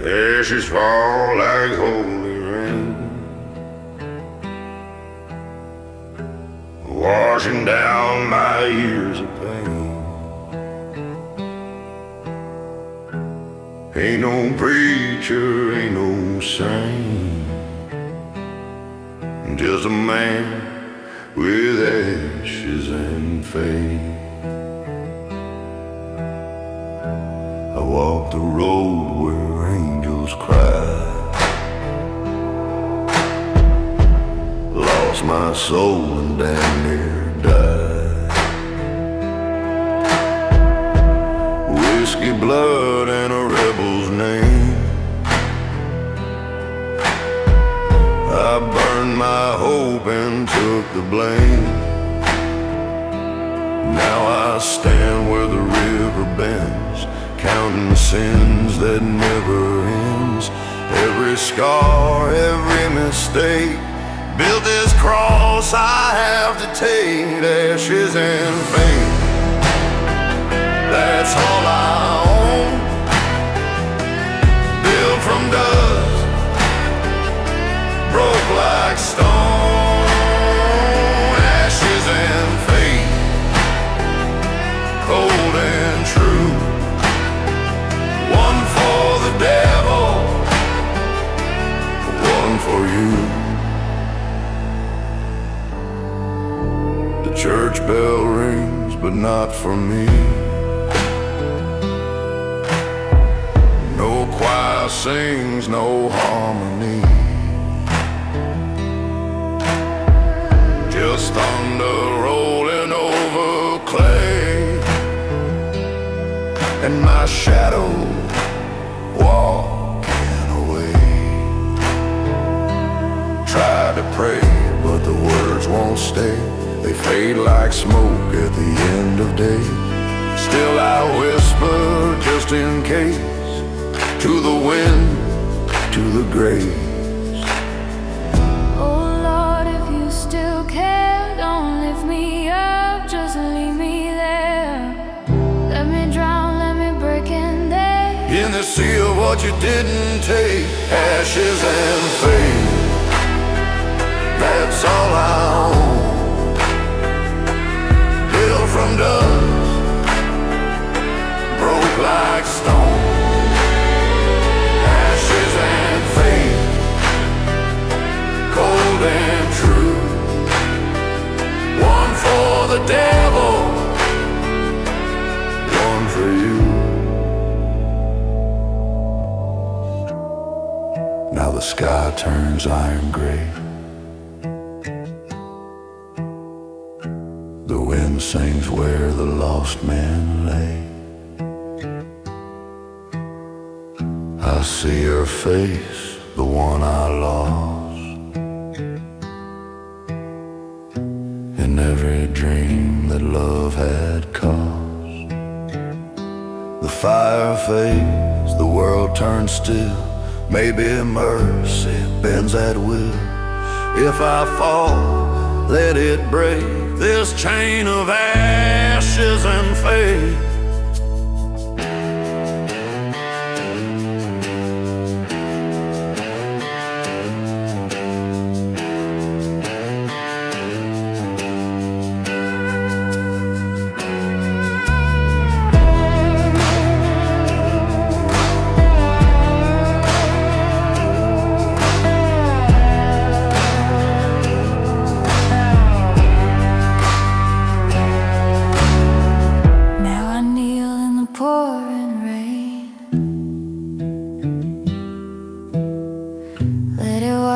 Ashes fall like holy rain, washing down my years of pain. Ain't no preacher, ain't no saint, just a man with ashes and faith. I walk the road where angels cry, lost my soul and damn near died. Whiskey, blood, and a rebel's name. I burned my hope and took the blame. Now I stand where the river bends, counting sins that never ends. Every scar, every mistake, built this cross I have to take. Ashes and fame, that's all I own. Built from dust, broke like stone. Ashes and fate, cold and true. One for the devil, one for you. The church bell rings, but not for me. No choir sings, no harmony, just thunder rolling over clay, and my shadow walking away. Tried to pray, but the words won't stay. They fade like smoke at the end of day. Still I whisper just in case, to the wind, to the graves. Oh Lord, if you still care, don't lift me up, just leave me there. Let me drown, let me break in there, in the sea of what you didn't take. Ashes and fate, that's all I own. Built from dust, broke like stone. Ashes and fate, cold and true. One for the devil, one for you. Now the sky turns iron gray. The wind sings where the lost man lay. I see her face, the one I lost, in every dream that love had caused. The fire fades, the world turns still. Maybe mercy bends at will. If I fall, let it break this chain of ashes and fate.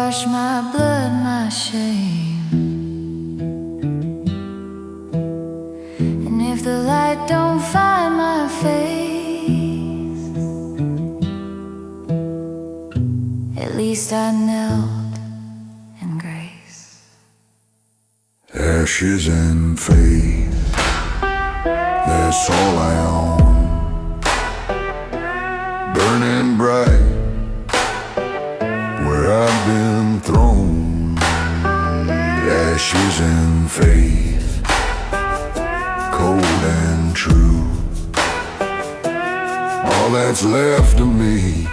wash my blood, my shame. And if the light don't find my face, at least I knelt in grace. Ashes and faith, that's all I own. Burning bright where I've been thrown. Ashes and faith, cold and true. All that's left of me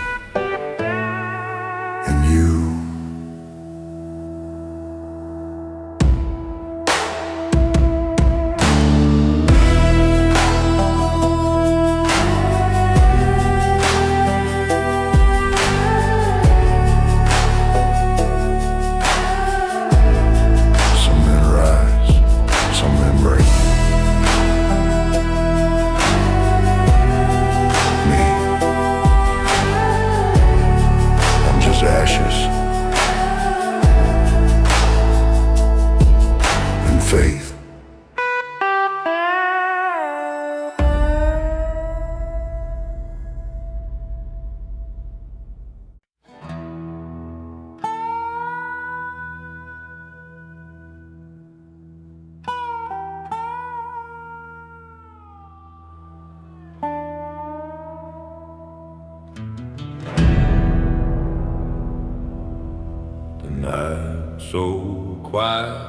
so quiet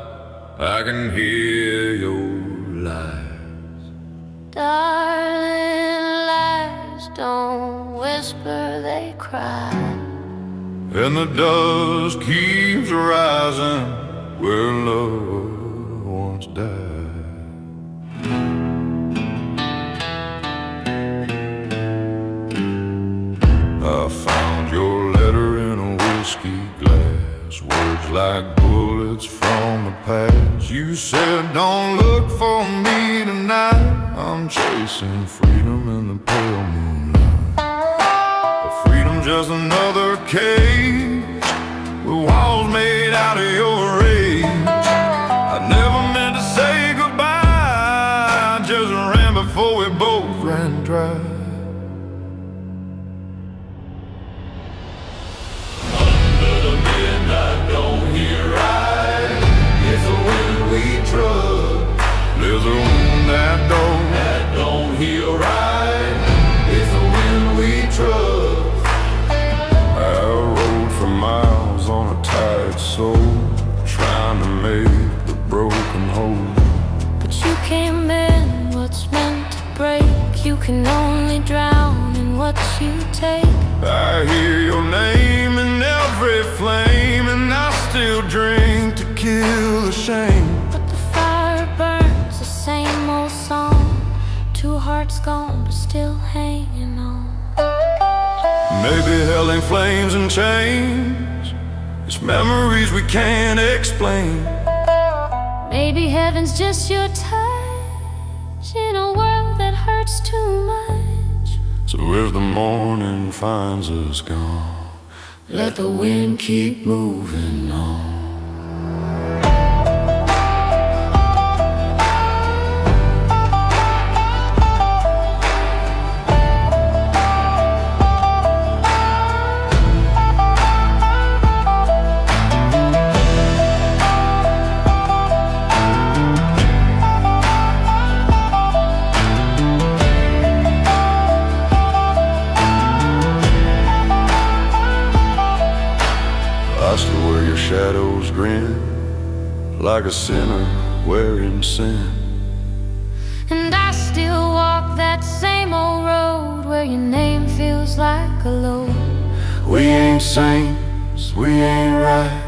I can hear your lies. Darling, lies don't whisper, they cry. And the dust keeps rising where love once died. I found your letter in a whiskey glass, words like bullets from the past. You said, don't look for me tonight, I'm chasing freedom in the pale moonlight. But freedom's just another cage with walls made out of your rage. I never meant to say goodbye, I just ran before we both ran dry. There's a wind that don't heal right. It's a wind we trust. I rode for miles on a tired soul, trying to make the broken whole. But you came in, what's meant to break. You can only drown in what you take. I hear your name in every flame, and I still drink to kill the shame. But the fire burns the same old song. Two hearts gone, but still hanging on. Maybe hell ain't flames and chains, it's memories we can't explain. Maybe heaven's just your touch in a world that hurts too much. So if the morning finds us gone, let the wind keep moving on. I still wear your shadows grin, like a sinner wearing sin. And I still walk that same old road where your name feels like a load. We ain't saints, we ain't right,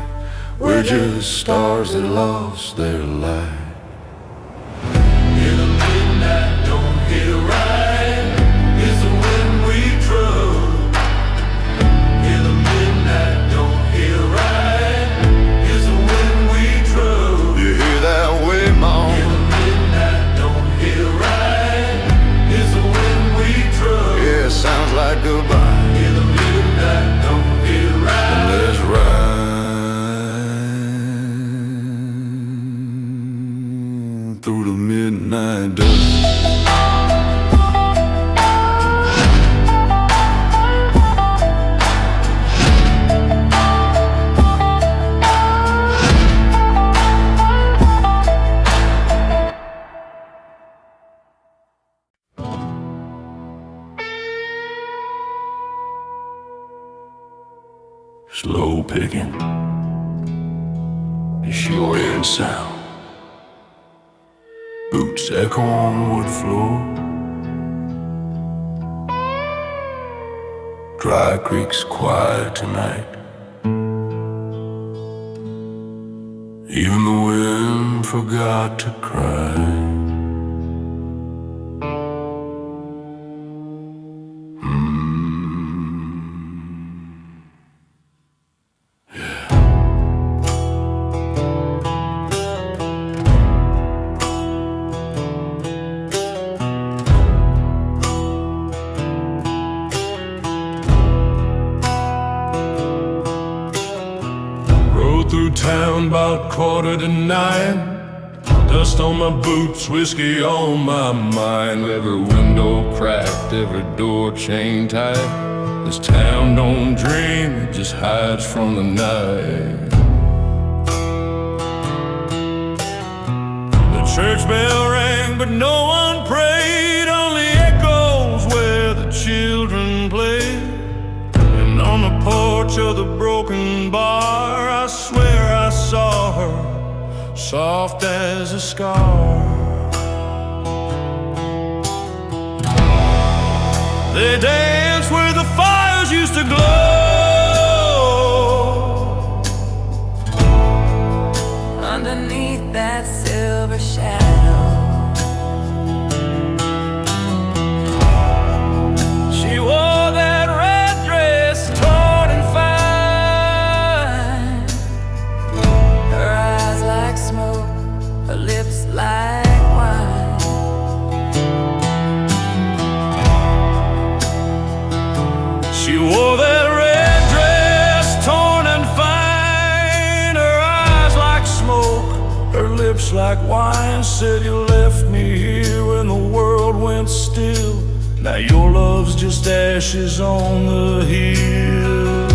we're just stars that lost their light. In the midnight don't hit right, it's the wind we trust. In the midnight don't hit right, it's the wind we trust. You hear that wave moan? In the midnight don't hit right, it's the wind we trust. Yeah, it sounds like goodbye. In the midnight don't hit right, and let's ride through the midnight dust. Slow picking, sure in sound. Boots echo on wood floor. Dry creek's quiet tonight. Even the wind forgot to cry. Through town about 8:45. Dust on my boots, whiskey on my mind. Every window cracked, every door chained tight. This town don't dream, it just hides from the night. The church bell rang, but no one prayed. Only echoes where the children played. And on the porch of the broken bar, I swear I saw her, soft as a scar. They danced where the fires used to glow, underneath that silver shadow. She wore that red dress, torn and fine, Her eyes like smoke, her lips like wine. she wore that red dress, torn and fine, her eyes like smoke, her lips like wine. Said you left me here when the world went still. Now your love's just ashes on the hill.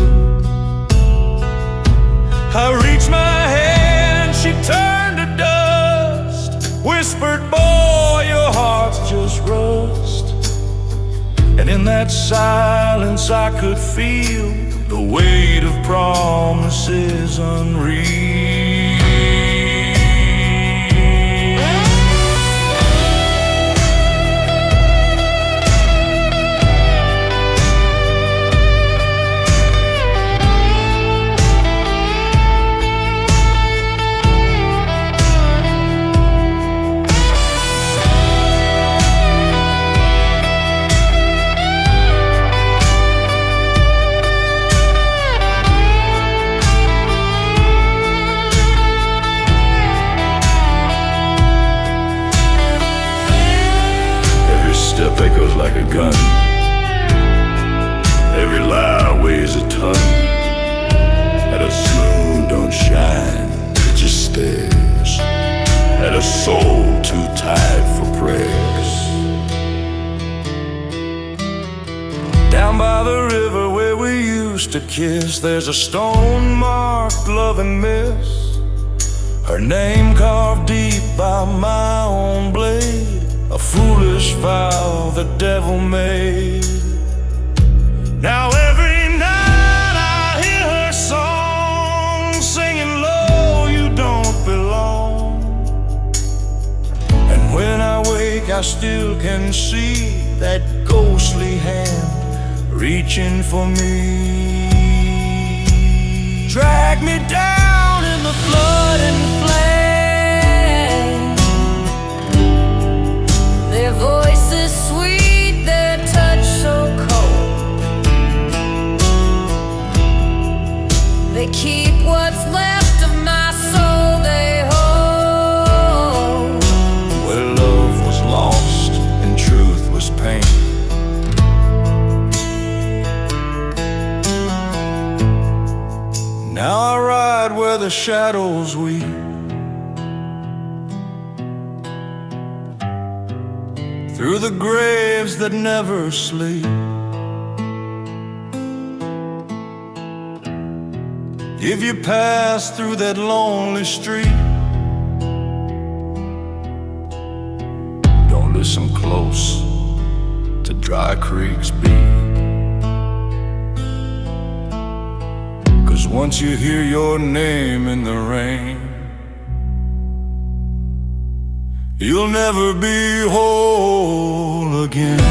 I reached my hand, she turned to dust, whispered, boy, your heart's just rust. And in that silence I could feel the weight of promises unreal. Step echoes like a gun, every lie weighs a ton, and a moon don't shine, it just stares at a soul too tired for prayers. Down by the river where we used to kiss, there's a stone marked love and miss, her name carved deep by my own blade. A foolish vow the devil made. Now every night I hear her song, singing low, you don't belong. And when I wake I still can see that ghostly hand reaching for me. Drag me down in the flood and flame. Their voices sweet, their touch so cold. They keep what's left of my soul, they hold. Where love was lost and truth was pain. Now I ride where the shadows weep, through the graves that never sleep. If you pass through that lonely street, don't listen close to Dry Creek's beat. 'Cause once you hear your name in the rain, you'll never be whole again.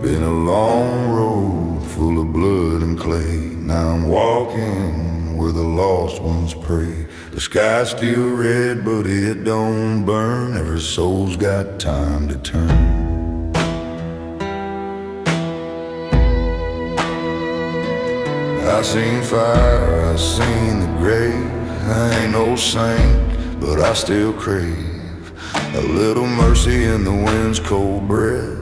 Been a long road full of blood and clay. Now I'm walking where the lost ones pray. The sky's still red, but it don't burn. Every soul's got time to turn. I seen fire, I seen the grave. I ain't no saint, but I still crave a little mercy in the wind's cold breath,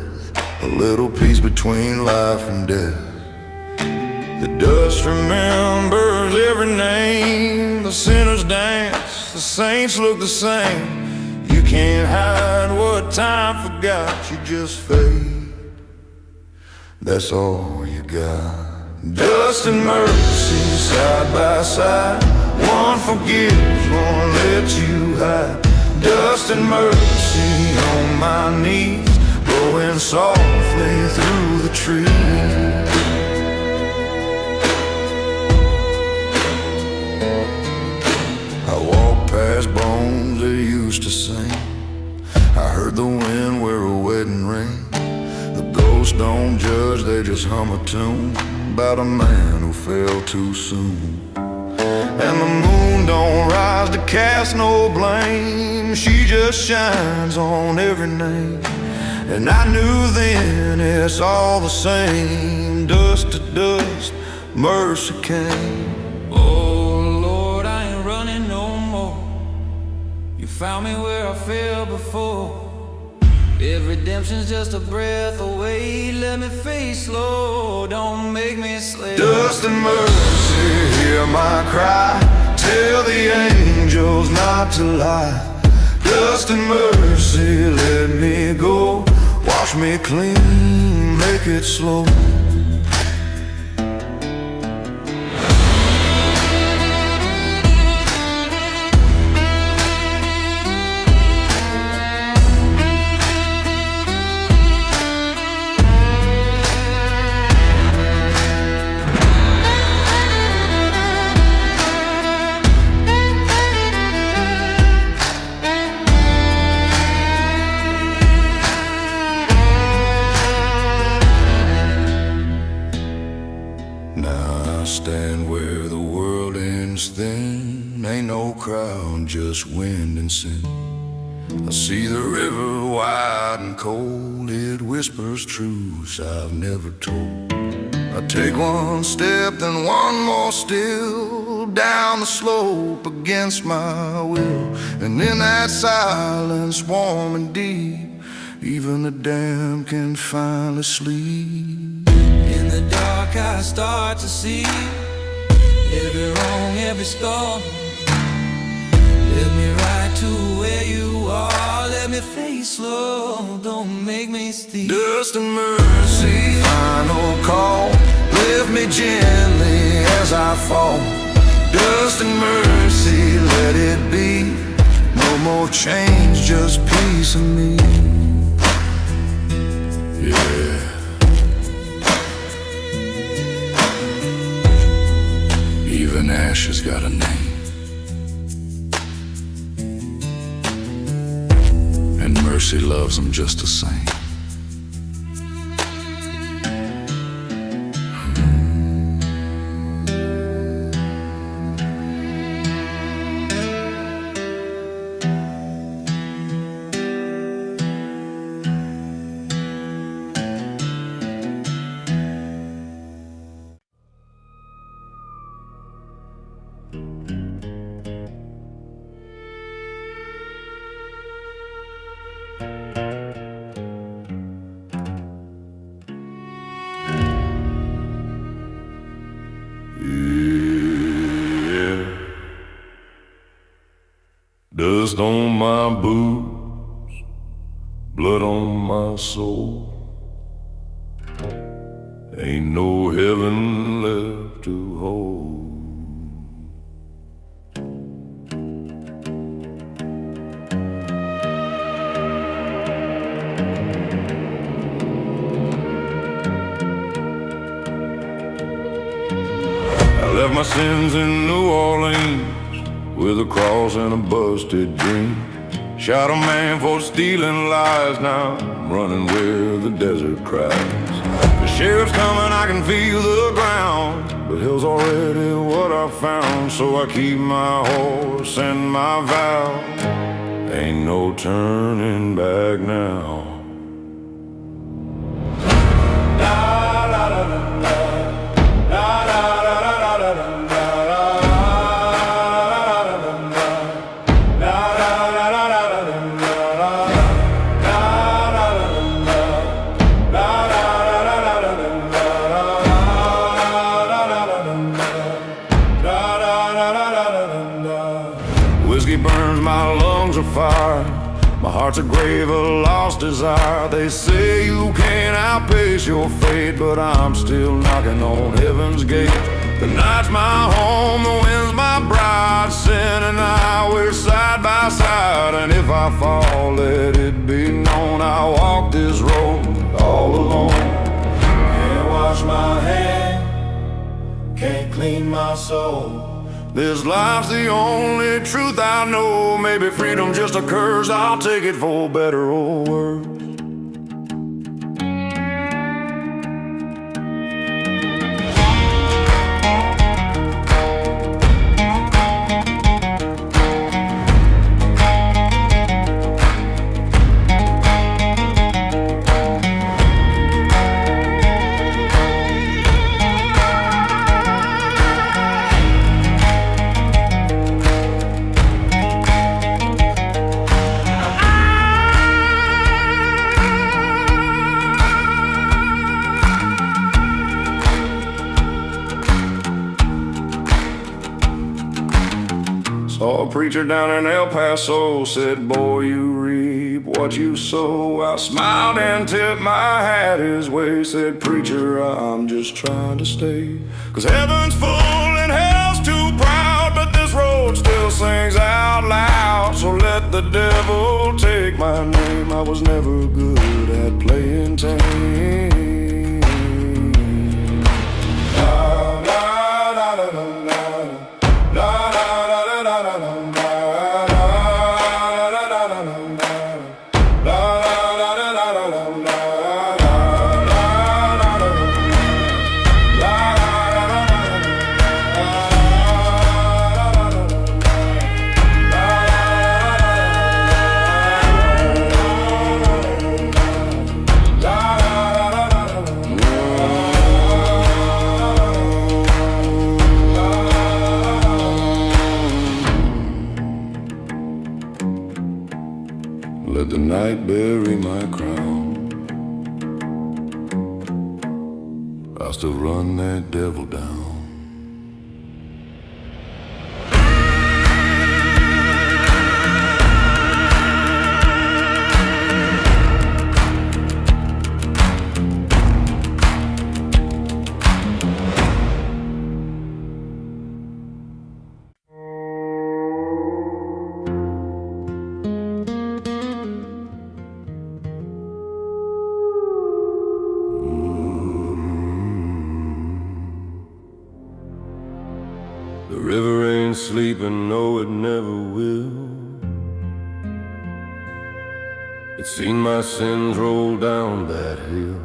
a little peace between life and death. The dust remembers every name. The sinners dance, the saints look the same. You can't hide what time forgot. You just fade, that's all you got. Dust and mercy side by side. One forgives, one lets you hide. Dust and mercy on my knees, blowing softly through the trees. I walked past bones that used to sing. I heard the wind wear a wedding ring. The ghosts don't judge, they just hum a tune about a man who fell too soon. And the moon don't rise to cast no blame. She just shines on every name. And I knew then it's all the same. Dust to dust, mercy came. Oh Lord, I ain't running no more. You found me where I fell before. If redemption's just a breath away, let me face slow, don't make me slave. Dust and mercy, hear my cry. Tell the angels not to lie. Dust and mercy, let me go. Wash me clean, make it slow. Stand where the world ends thin. Ain't no crowd, just wind and sin. I see the river wide and cold. It whispers truths I've never told. I take one step, then one more still, down the slope against my will. And in that silence, warm and deep, even the damned can finally sleep. In the dark I start to see every wrong, every scar. Let me right to where you are. Let me face slow, don't make me steep. Dust and mercy, final call. Lift me gently as I fall. Dust and mercy, let it be. No more change, just peace in me. Yeah. Even ashes got a name, and mercy loves them just the same. Dust on my boots, blood on my soul. Ain't no heaven left to hold. I left my sins in New Orleans with a cross and a busted dream. Shot a man for stealing lies. Now I'm running where the desert cries. The sheriff's coming, I can feel the ground, but hell's already what I found. So I keep my horse and my vow. Ain't no turning back now. heart's a grave of lost desire. They say you can't outpace your fate, but I'm still knocking on heaven's gate. The night's my home, the wind's my bride. Sin and I, we're side by side. And if I fall, let it be known I walk this road all alone. Can't wash my hand, can't clean my soul. This life's the only truth I know. Maybe freedom's just a curse, I'll take it for better or worse. Saw a preacher down in El Paso, said, boy, you reap what you sow. I smiled and tipped my hat his way, said, preacher, I'm just trying to stay. 'Cause heaven's full and hell's too proud, but this road still sings out loud. So let the devil take my name, I was never good at playing tame. Let the night bury my crown. I'll still run that devil down. The river ain't sleeping, no it never will. It's seen my sins roll down that hill.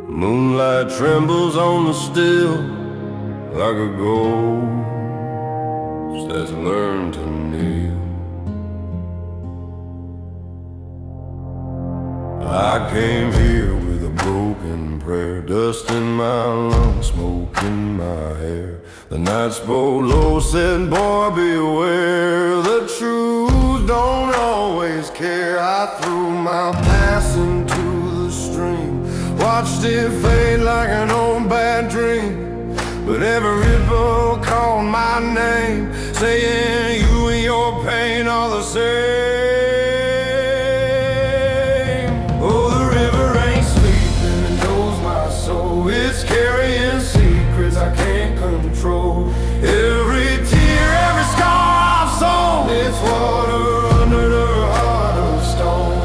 Moonlight trembles on the still like a ghost that's learned to kneel. I came here with a broken prayer, dust in my lungs, smoke in my hair. The night spoke low, said, boy, beware. The truth don't always care. I threw my past into the stream, watched it fade like an old bad dream. But every ripple called my name, saying you and your pain are the same. It's carrying secrets I can't control. Every tear, every scar I've sown, it's water under the heart of stone.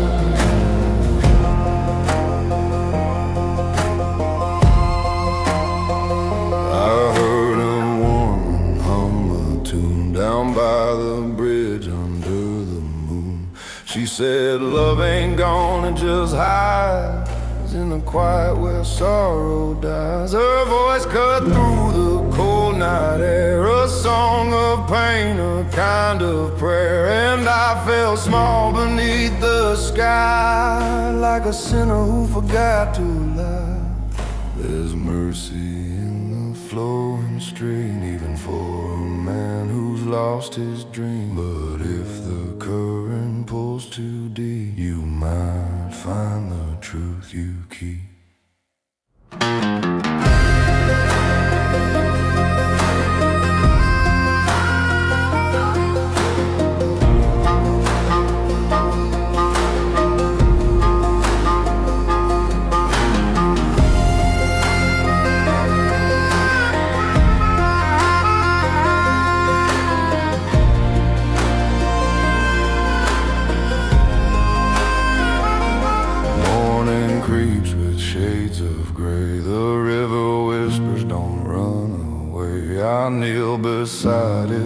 I heard a woman hum a tune down by the bridge under the moon. She said, love ain't gone, it just hides in the quiet where sorrow dies. Her voice cut through the cold night air, a song of pain, a kind of prayer. And I felt small beneath the sky, like a sinner who forgot to lie. There's mercy in the flowing stream, even for a man who's lost his dream. But if the current pulls too deep, you might find the truth you keep.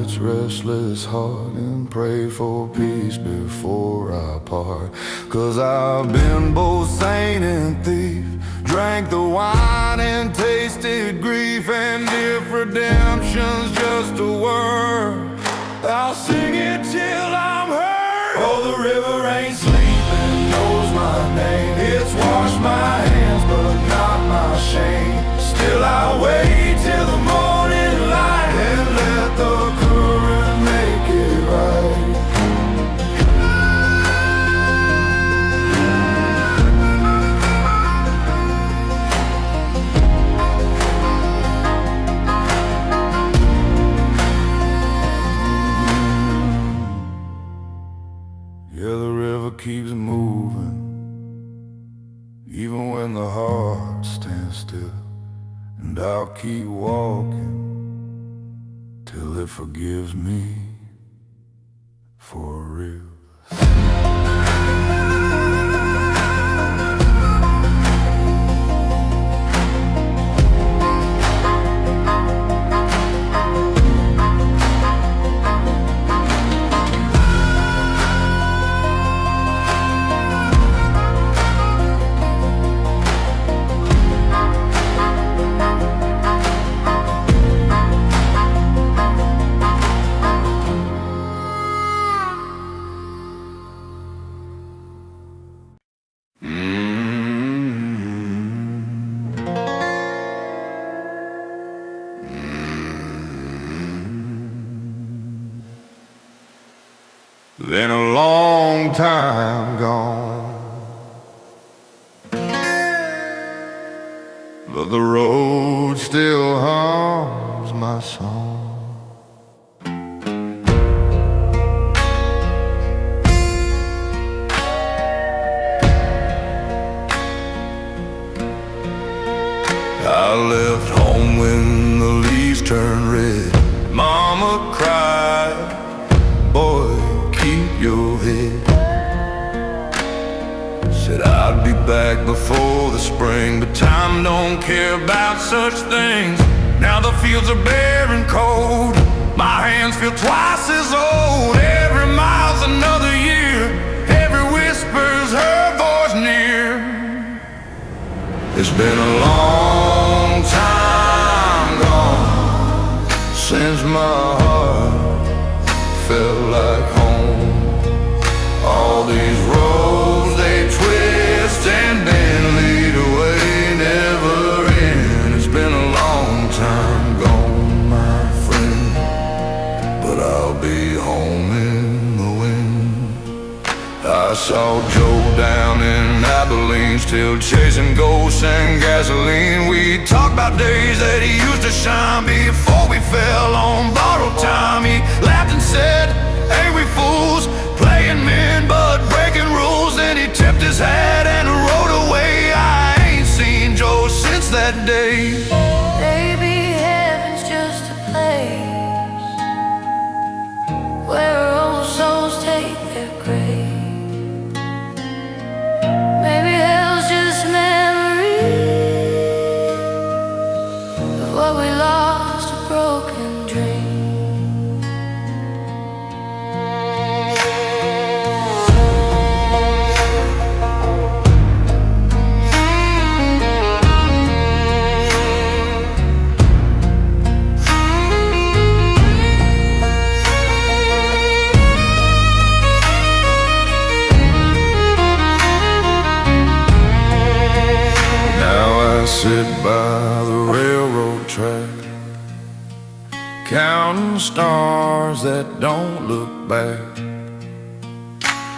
its restless heart and pray for peace before I part. 'Cause I've been both saint and thief, drank the wine and tasted grief, and if redemption's just a word, I'll sing it till I'm heard. Oh, the river ain't sleeping, knows my name. It's washed my hands, but not my shame. Still I wait till the morning light and let the current make it right. Yeah, the river keeps moving, even when the heart stands still. And I'll keep walking till it forgives me for real. Been a long time gone, but the road still hums my song. I left home when the leaves turned red. Mama cried, boy, keep your head. Said I'd be back before the spring, but time don't care about such things. Now the fields are bare and cold, my hands feel twice as old. Every mile's another year, every whisper's her voice near. It's been a long time gone since my heart felt like home. All these roads, they twist and bend, lead away, never end. It's been a long time gone, my friend, but I'll be home in the wind. I saw Joe down in Abilene, still chasing ghosts and gasoline. We talked about days that he used to shine before we fell on borrowed time. He laughed and said, ain't we fools, playing men but breaking rules? Then he tipped his hat and rode away. I ain't seen Joe since that day. Maybe heaven's just a place where old souls take their grave. Maybe hell's just memory of what we lost, a broken dream. Sit by the railroad track, counting stars that don't look back.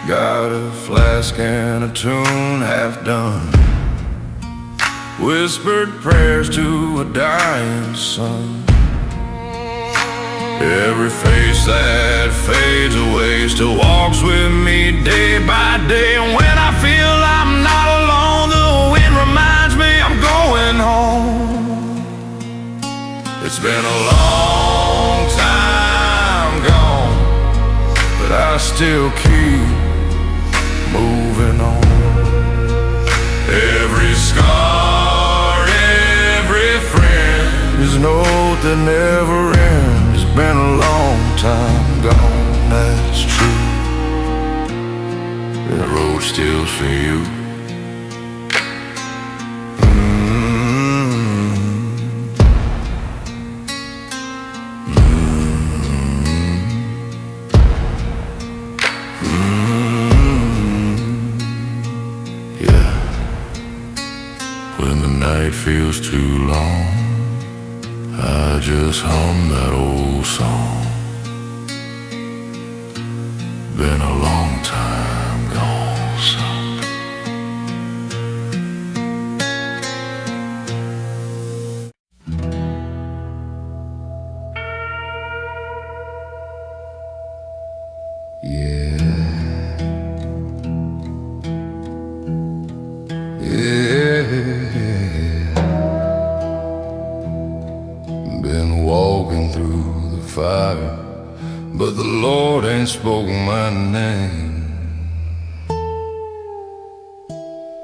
Got a flask and a tune half done, whispered prayers to a dying sun. Every face that fades away still walks with me day by day. And when I feel I'm not alone, the wind reminds me I'm going home. It's been a long time gone, but I still keep moving on. Every scar, every friend is a note that never ends. It's been a long time gone, that's true. The road still's for you. Yeah. When the night feels too long, I just hum that old song. Been a long time gone, son. Yeah. Been walking through the fire, but the Lord ain't spoken my name.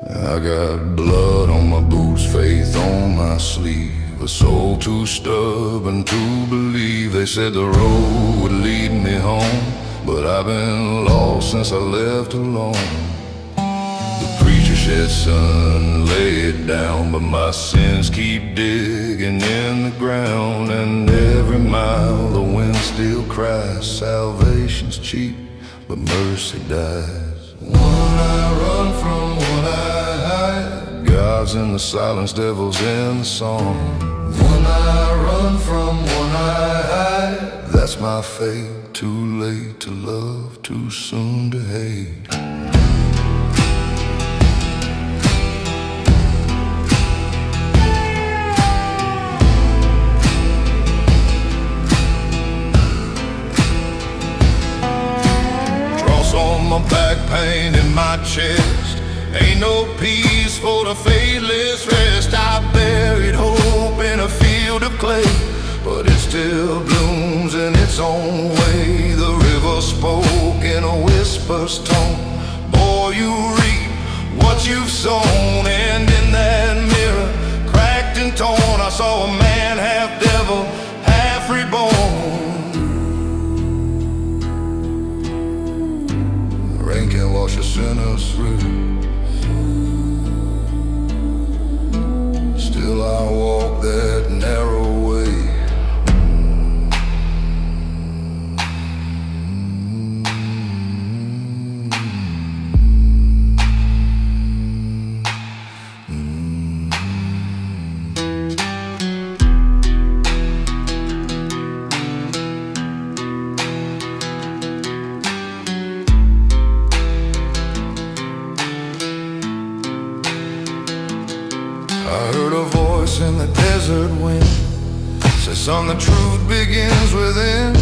I got blood on my boots, faith on my sleeve, a soul too stubborn to believe. They said the road would lead me home, but I've been lost since I left alone. The preacher said, son, lay it down, but my sins keep digging in the ground. And every mile the wind still cries, salvation's cheap, but mercy dies. One I run from, one I hide, God's in the silence, devil's in the song. One I run from, one I hide, that's my fate. Too late to love, too soon to hate. My back pain in my chest, ain't no peace for the faithless rest. I buried hope in a field of clay, but it still blooms in its own way. The river spoke in a whisper's tone, boy, you reap what you've sown. And in that mirror, cracked and torn, I saw a man half devil, half reborn. Rain can wash a sinner through. Still I walk that narrow way. I heard a voice in the desert wind say, son, the truth begins within.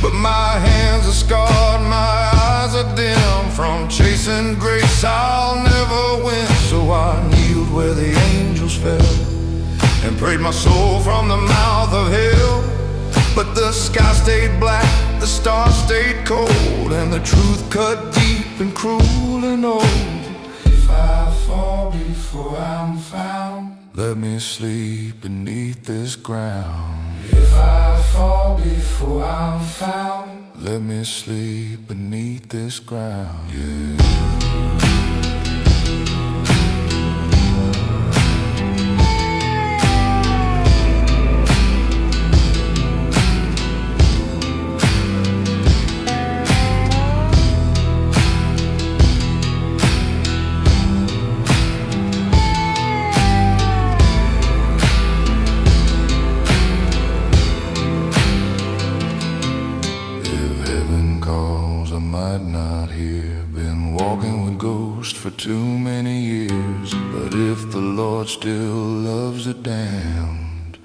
But my hands are scarred, my eyes are dim. From chasing grace I'll never win. So I kneeled where the angels fell and prayed my soul from the mouth of hell. But the sky stayed black, the stars stayed cold, and the truth cut deep and cruel and old. If I fall before I'm found, let me sleep beneath this ground. If I fall before I'm found, let me sleep beneath this ground. Yeah. For too many years, but if the Lord still loves the damned,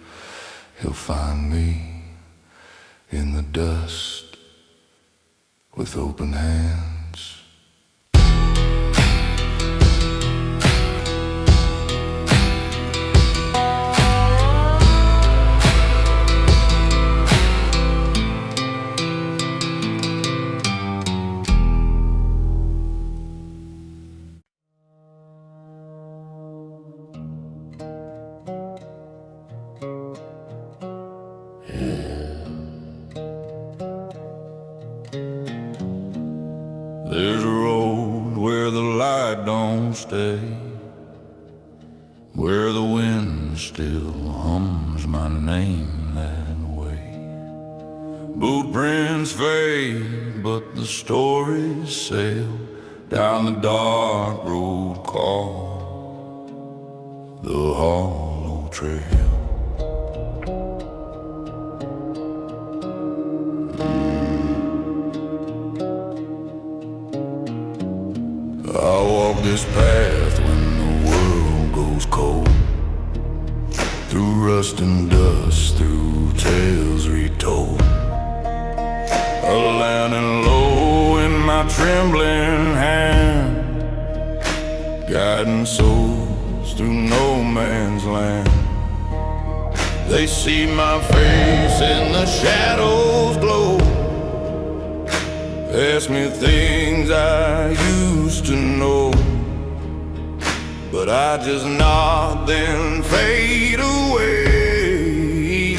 He'll find me in the dust with open hands. you stay, where the wind still hums my name that way. Boot prints fade, but the stories sail down the dark road called the Hollow Trail. I walk this path when the world goes cold, through rust and dust, through tales retold. A landing low in my trembling hand, guiding souls through no man's land. They see my face in the shadows glow, ask me things I used to know, but I just nod then fade away,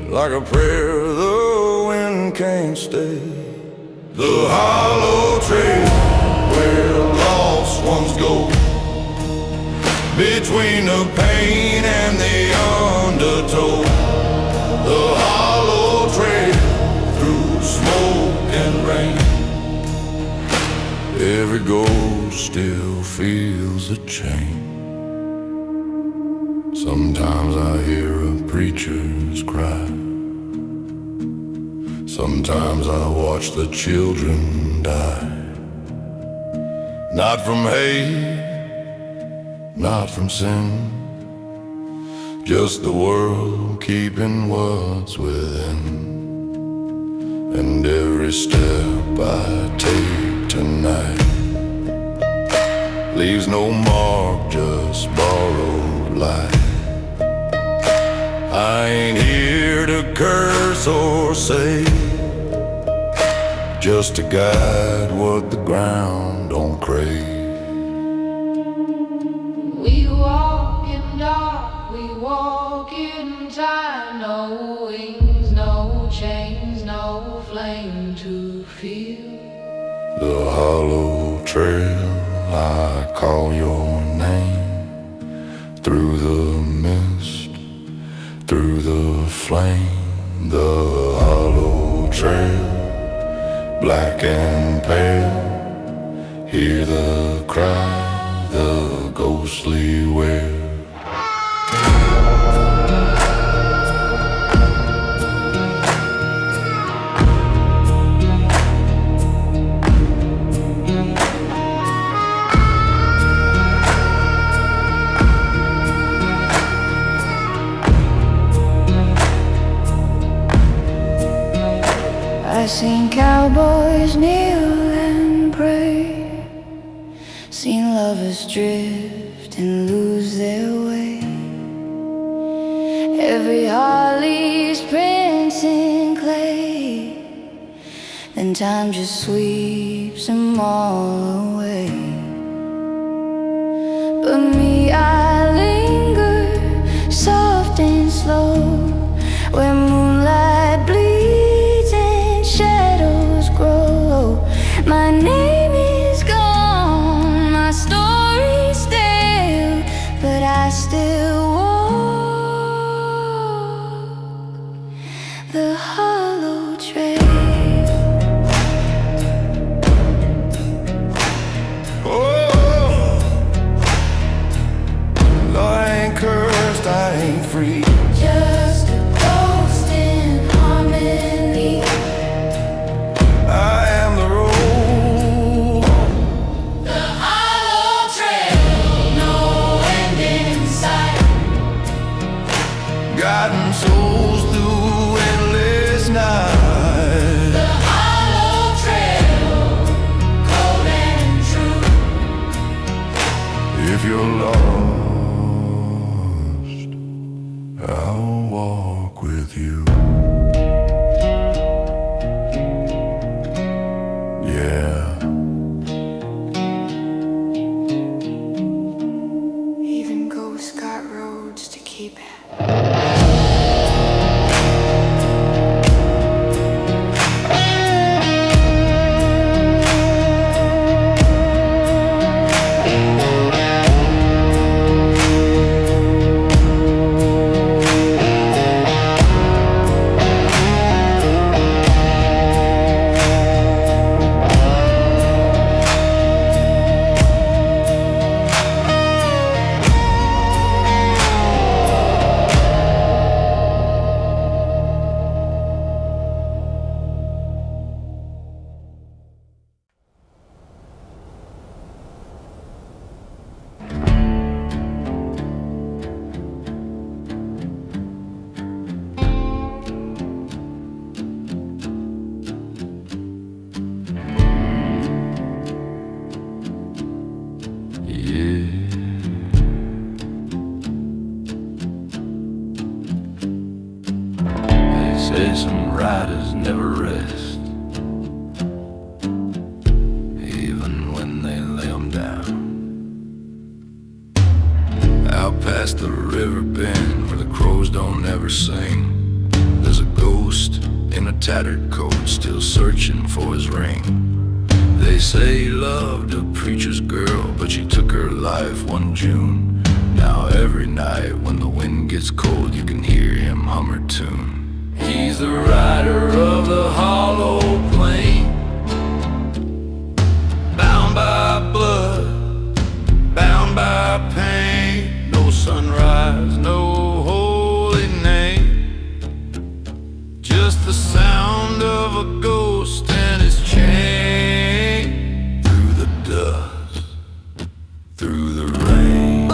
like a prayer the wind can't stay. The hollow trail where lost ones go, between the pain and the undertow. The hollow trail through smoke and rain, every ghost still feels the chain. Sometimes I hear a preacher's cry, sometimes I watch the children die. Not from hate, not from sin, just the world keeping what's within. And every step I take tonight leaves no mark, just borrowed light. I ain't here to curse or say, just to guide what the ground don't crave. We walk in dark, we walk in time. No wings, no chains, no flame to feel. The hollow trail, I call your name, through the mist, through the flame. The hollow trail, black and pale, hear the cry, the ghostly wail. I've seen cowboys kneel and pray, seen lovers drift and lose their way. Every heart leaves prints in clay, then time just sweeps them all away. But me, I linger, soft and slow, where moonlight bleeds and shadows grow. My name is gone, my story's stale, but I still walk the hollow trail. Cursed, I ain't free. Just a ghost in harmony. I am the road, The hollow trail, no end in sight. guiding souls through endless night. The hollow trail, cold and true. If you're lost, I'll walk with you. Yeah. Even ghosts got roads to keep at. riders never rest, even when they lay 'em down. Out past the river bend where the crows don't ever sing, there's a ghost in a tattered coat still searching for his ring. They say he loved a preacher's girl, but she took her life one June. Now every night when the wind gets cold, you can hear him hum her tune. He's the rider of the hollow plain, bound by blood, bound by pain. No sunrise, no holy name, just the sound of a ghost and his chain. Through the dust, through the rain,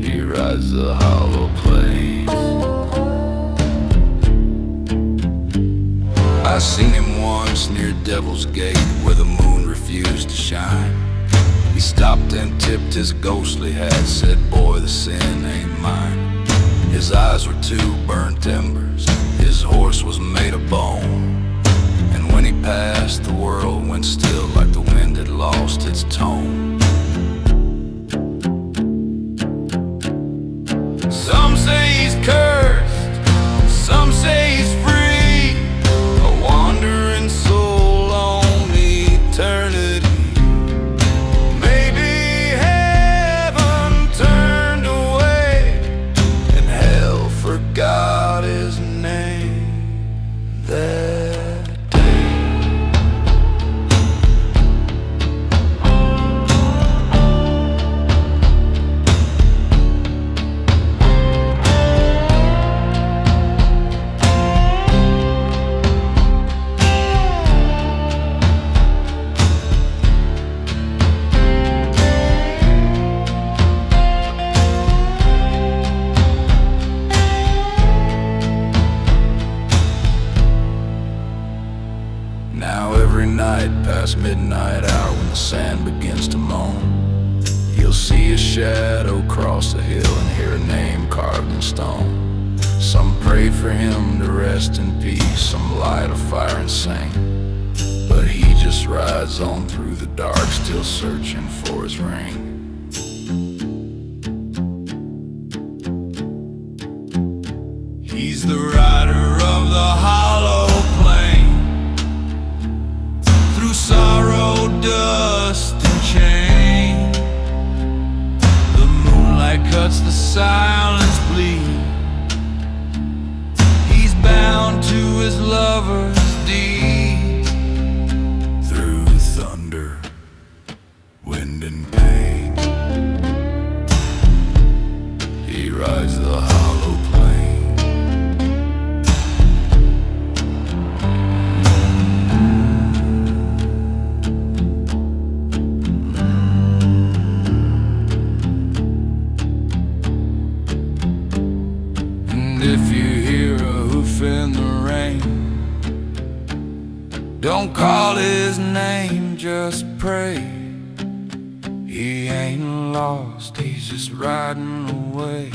he rides the hollow plains. I seen him once near Devil's Gate where the moon refused to shine. He stopped and tipped his ghostly hat, said, "Boy, the sin ain't mine." His eyes were two burnt embers, his horse was made of bone. And when he passed, the world went still like the wind had lost its tone. Some say he's cursed, some say he's free, a wandering soul on eternity. Maybe heaven turned away and hell forgot his name that day. Now every night past midnight hour, when the sand begins to moan, you'll see a shadow cross the hill and hear a name carved in stone. Some pray for him to rest in peace, some light a fire and sing, but he just rides on through the dark, still searching for his ring. He's the rider of the hollow plain, through sorrow, dust, and chain. The moonlight cuts the silence bleed. He's bound to his lover's deed. Through thunder, wind, and pain, he rides the hollow plain. If you hear a hoof in the rain, don't call his name, just pray. He ain't lost, he's just riding away.